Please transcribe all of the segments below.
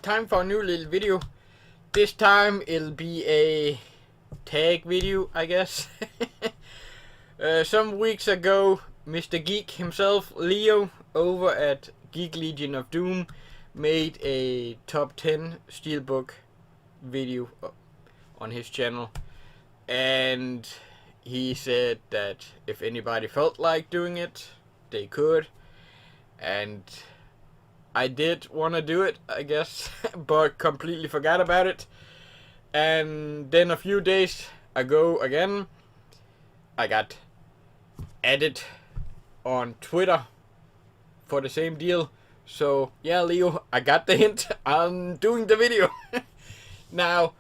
time for a new little video. This time it'll be a tag video, I guess. Some weeks ago, Mr. Geek himself, Leo, over at Geek Legion of Doom, made a top 10 Steelbook video on his channel. And he said that if anybody felt like doing it, they could. And I did want to do it, I guess, but completely forgot about it. And then a few days ago again, I got added on Twitter for the same deal. So yeah, Leo, I got the hint. I'm doing the video. Now,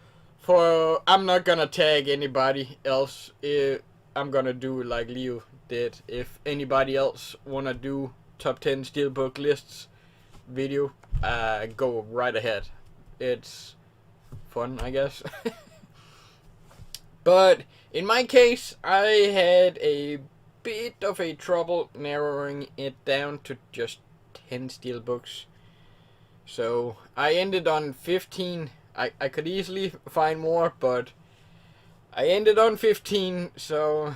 I'm not gonna tag anybody else. I'm gonna do like Leo did. If anybody else wanna do top 10 Steelbook lists video, go right ahead. It's fun, I guess. But in my case, I had a bit of a trouble narrowing it down to just 10 Steelbooks. So I ended on 15. I could easily find more, but I ended on 15. So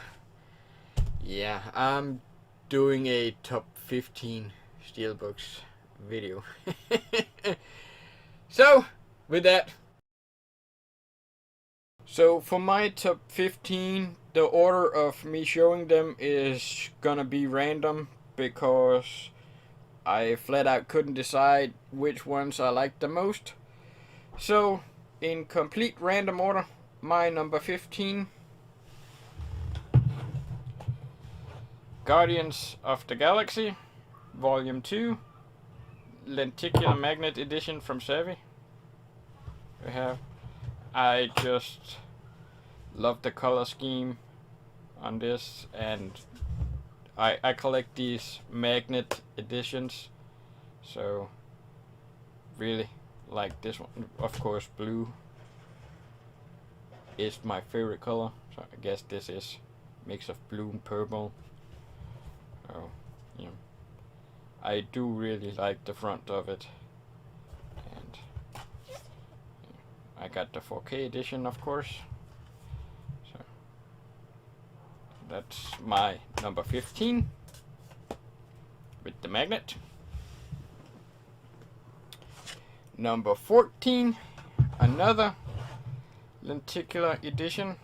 yeah, I'm doing a top 15 Steelbooks video. So with that, so for my top 15, the order of me showing them is gonna be random because I flat out couldn't decide which ones I liked the most. So in complete random order, my number 15, Guardians of the Galaxy Volume 2, Lenticular Magnet Edition from Savvy. I just love the color scheme on this, and I collect these magnet editions, so really like this one. Of course, blue is my favorite color, so I guess this is a mix of blue and purple. Oh, yeah. I do really like the front of it, and I got the 4K edition, of course. So that's my number 15 with the magnet. Number 14, another lenticular edition,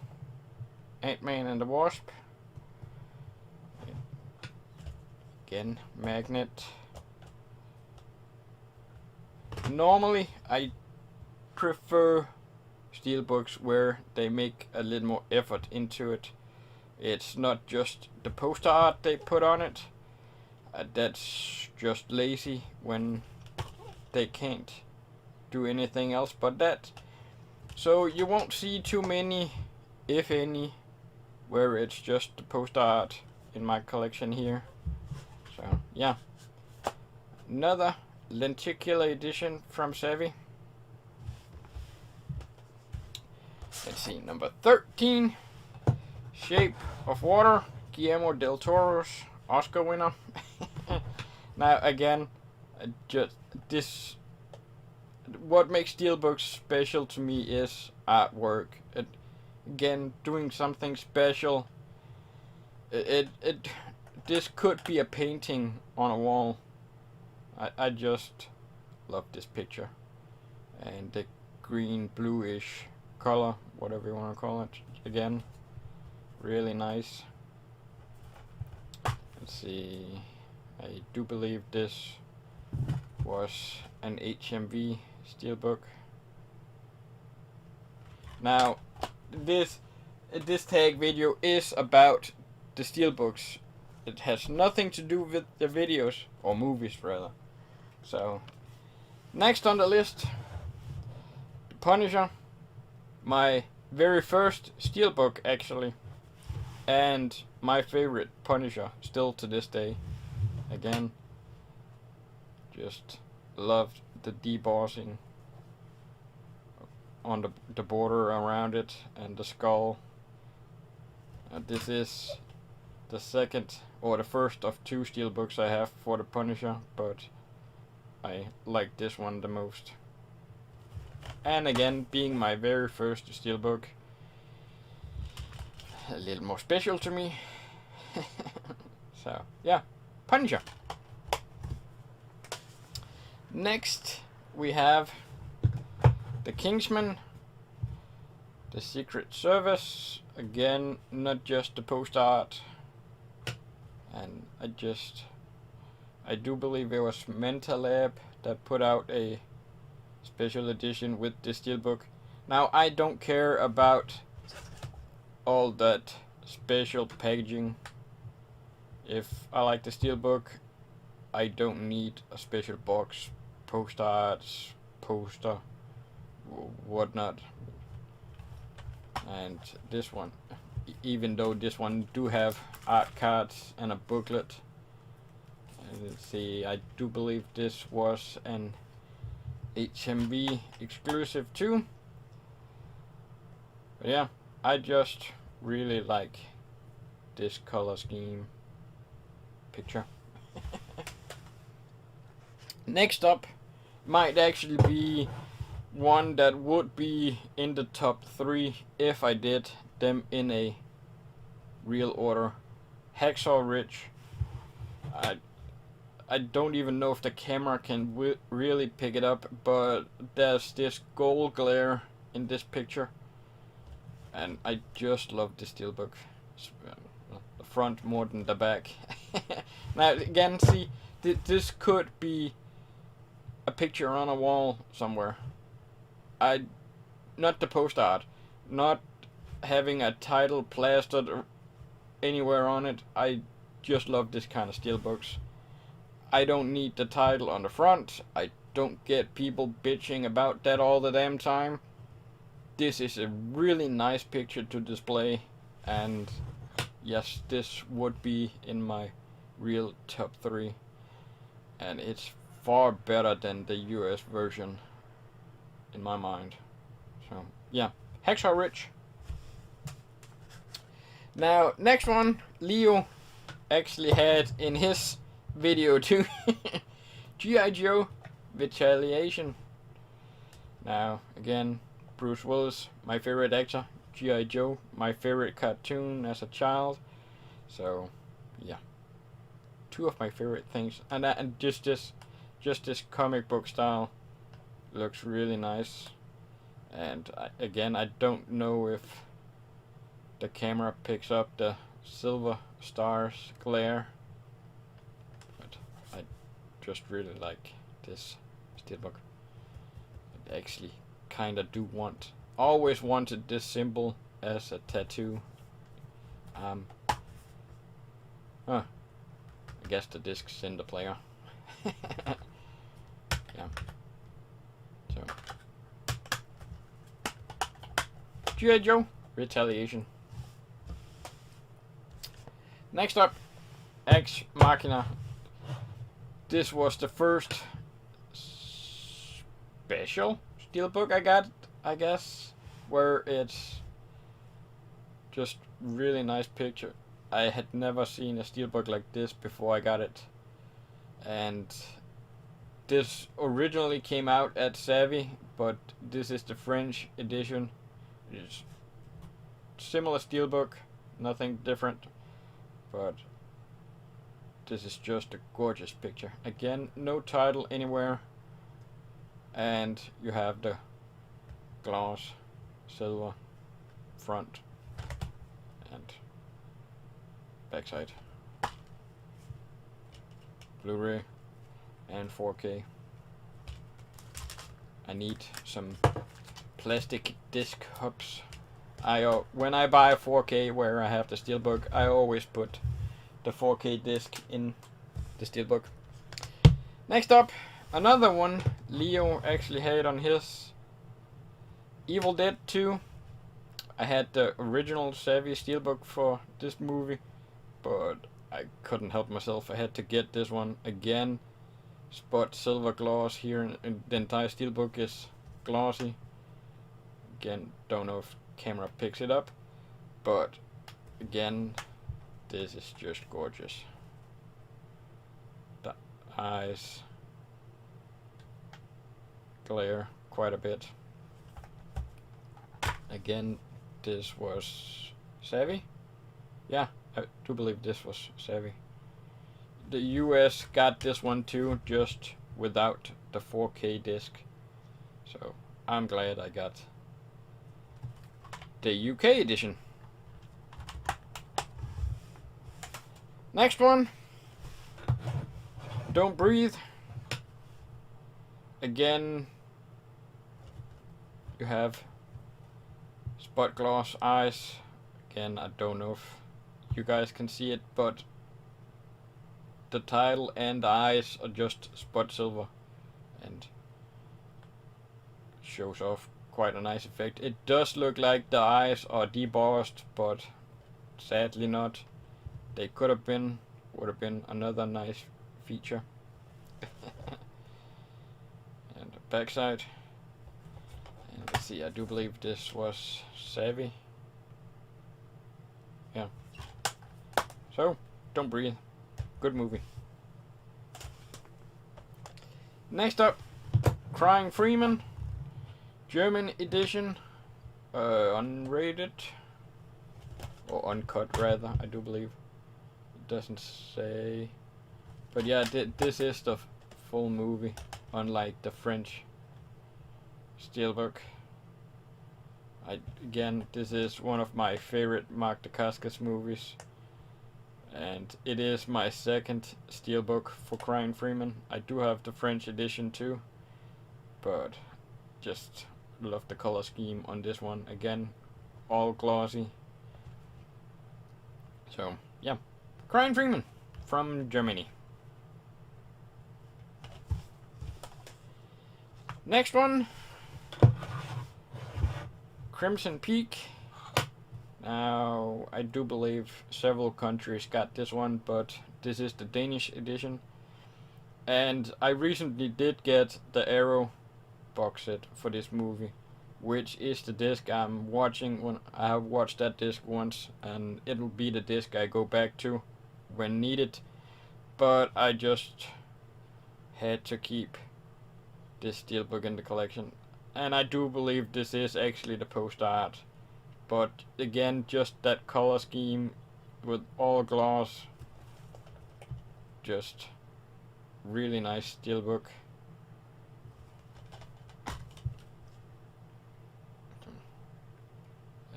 AntMan and the Wasp. Again, magnet. Normally, I prefer Steelbooks where they make a little more effort into it. It's not just the poster art they put on it. That's just lazy when they can't do anything else but that. So you won't see too many, if any, where it's just the poster art in my collection here. So yeah, another lenticular edition from Savvy. Let's see, number 13, Shape of Water, Guillermo del Toro's Oscar winner. Now again, just this, what makes Steelbooks special to me is artwork. Again, doing something special. This could be a painting on a wall. I just love this picture, and the green bluish color, whatever you want to call it. Again, really nice. Let's see, I do believe this was an HMV Steelbook. Now this tag video is about the Steelbooks. It has nothing to do with the videos, or movies rather. So next on the list, the Punisher, my very first Steelbook actually, and my favorite Punisher still to this day. Again, just loved the debossing on the border around it and the skull. This is the second or the first of 2 Steelbooks I have for the Punisher, but I like this one the most. And again, being my very first Steelbook, a little more special to me. So, yeah, Punisher. Next, we have the Kingsman, the Secret Service. Again, not just the post art. And I do believe it was Mental Lab that put out a special edition with the Steelbook. Now, I don't care about all that special packaging. If I like the Steelbook, I don't need a special box, post arts, poster, whatnot. And this one, even though this one do have art cards and a booklet. Let's see, I do believe this was an HMV exclusive too. But yeah, I just really like this color scheme picture. Next up might actually be one that would be in the top 3 if I did them in a real order. Hacksaw Ridge. I don't even know if the camera can really pick it up, but there's this gold glare in this picture, and I just love the Steelbook. The front more than the back. Now again, see, this could be a picture on a wall somewhere. Not the post art, not having a title plastered anywhere on it. I just love this kind of Steelbooks. I don't need the title on the front. I don't get people bitching about that all the damn time. This is a really nice picture to display, and yes, this would be in my real top 3, and it's far better than the US version in my mind. So yeah, Hacksaw Ridge. Now next one, Leo actually had in his video too. G.I. Joe Retaliation. Now again, Bruce Willis, my favorite actor. G.I. Joe, my favorite cartoon as a child. So yeah, 2 of my favorite things, and just this comic book style looks really nice. And again, I don't know if the camera picks up the silver stars glare, but I just really like this Steelbook. I actually kinda do always wanted this symbol as a tattoo. I guess the disc's in the player. Yeah. So, G.I. Joe Retaliation. Next up, Machina. This was the first special Steelbook I got, I guess, where it's just really nice picture. I had never seen a Steelbook like this before I got it, and this originally came out at Savvy, but this is the French edition. It's similar Steelbook, nothing different, but this is just a gorgeous picture. Again, no title anywhere, and you have the gloss silver front and backside. Blu-ray and 4K. I need some plastic disc hubs. When I buy a 4K where I have the Steelbook, I always put the 4K disc in the Steelbook. Next up, another one Leo actually had on his, Evil Dead 2. I had the original Savvy Steelbook for this movie, but I couldn't help myself. I had to get this one again. Spot silver gloss here, and the entire Steelbook is glossy. Again, don't know if camera picks it up, but again, this is just gorgeous. The eyes glare quite a bit. Again, this was Savvy. Yeah, I do believe this was Savvy. The US got this one too, just without the 4K disc. So I'm glad I got the UK edition. Next one, Don't Breathe. Again, you have spot gloss eyes. Again, I don't know if you guys can see it, but the title and the eyes are just spot silver, and shows off quite a nice effect. It does look like the eyes are debossed, but sadly not. They could have been, would have been another nice feature. And the backside. And let's see, I do believe this was Savvy. Yeah. So, Don't Breathe. Good movie. Next up, Crying Freeman, German edition, unrated, or uncut rather, I do believe. It doesn't say, but yeah, this is the full movie, unlike the French Steelbook. Again, this is one of my favorite Mark Dacascos movies, and it is my second Steelbook for Crying Freeman. I do have the French edition too, but just love the color scheme on this one. Again, all glossy. So yeah, Crying Freeman from Germany. Next one, Crimson Peak. Now, I do believe several countries got this one, but this is the Danish edition. And I recently did get the Arrow box set for this movie, which is the disc I'm watching. When I have watched that disc once, and it'll be the disc I go back to when needed. But I just had to keep this Steelbook in the collection. And I do believe this is actually the poster art. But again, just that color scheme with all gloss. Just really nice Steelbook.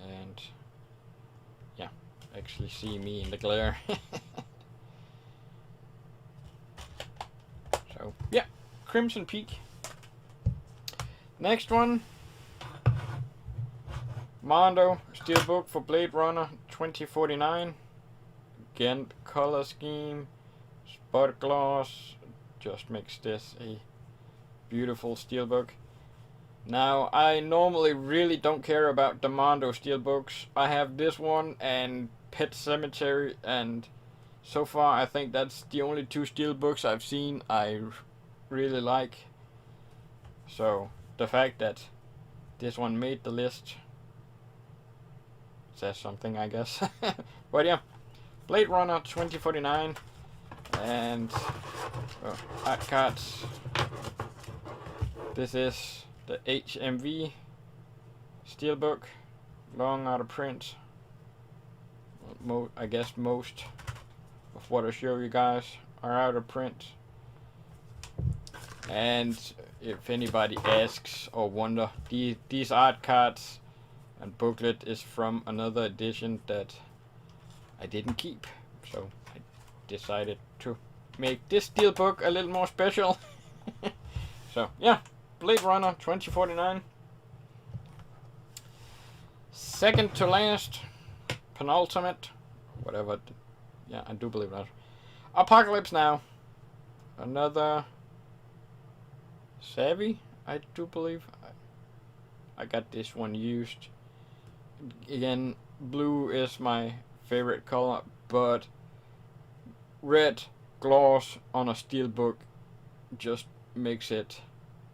And yeah, actually see me in the glare. So yeah, Crimson Peak. Next one, Mondo Steelbook for Blade Runner 2049. Again, color scheme, spot gloss, just makes this a beautiful Steelbook. Now, I normally really don't care about the Mondo Steelbooks. I have this one and Pet Cemetery, and so far I think that's the only two Steelbooks I've seen I really like. So the fact that this one made the list says something, I guess. But yeah, Blade Runner 2049, and art cards. This is the HMV Steelbook, long out of print. I guess most of what I show you guys are out of print. And if anybody asks or wonder, these art cards and booklet is from another edition that I didn't keep, so I decided to make this Steelbook a little more special. So yeah, Blade Runner 2049. Second to last, penultimate, whatever. Yeah, I do believe that. Apocalypse Now. Another Savvy, I do believe. I got this one used. Again, blue is my favorite color, but red gloss on a Steelbook just makes it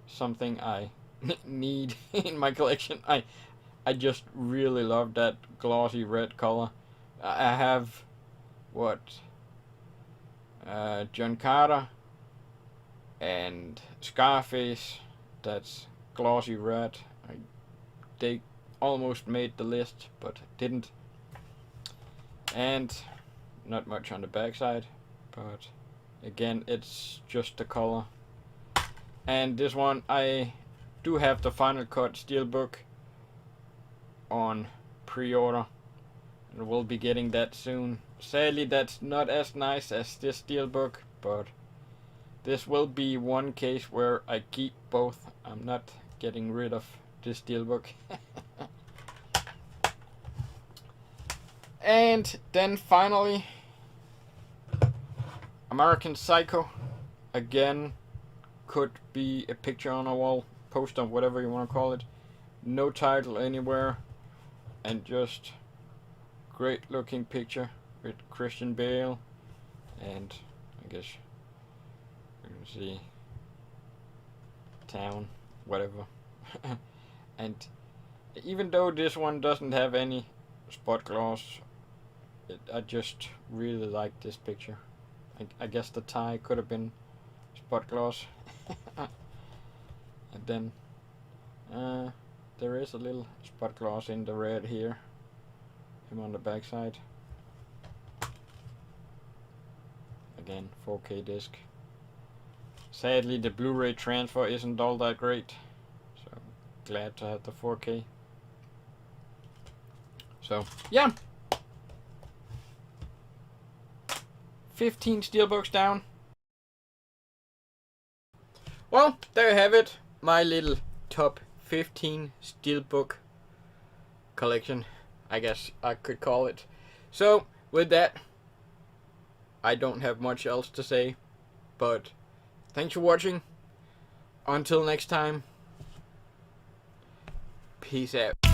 something I need in my collection. I just really love that glossy red color. I have John Carter and Scarface, that's glossy red. almost made the list, but didn't. And not much on the backside, but again, it's just the color. And this one, I do have the Final Cut Steelbook on pre-order, and we'll be getting that soon. Sadly, that's not as nice as this Steelbook, but this will be one case where I keep both. I'm not getting rid of this Steelbook. And then finally, American Psycho. Again, could be a picture on a wall, poster, whatever you want to call it. No title anywhere, and just great looking picture with Christian Bale, and I guess you can see town, whatever. And even though this one doesn't have any spot gloss, I just really like this picture. I guess the tie could have been spot gloss. And then there is a little spot gloss in the red here. Him on the backside. Again, 4K disc. Sadly, the Blu-ray transfer isn't all that great, so glad to have the 4K. So yeah, 15 Steelbooks down. Well, there you have it, my little top 15 Steelbook collection, I guess I could call it. So with that, I don't have much else to say, but thanks for watching. Until next time, peace out.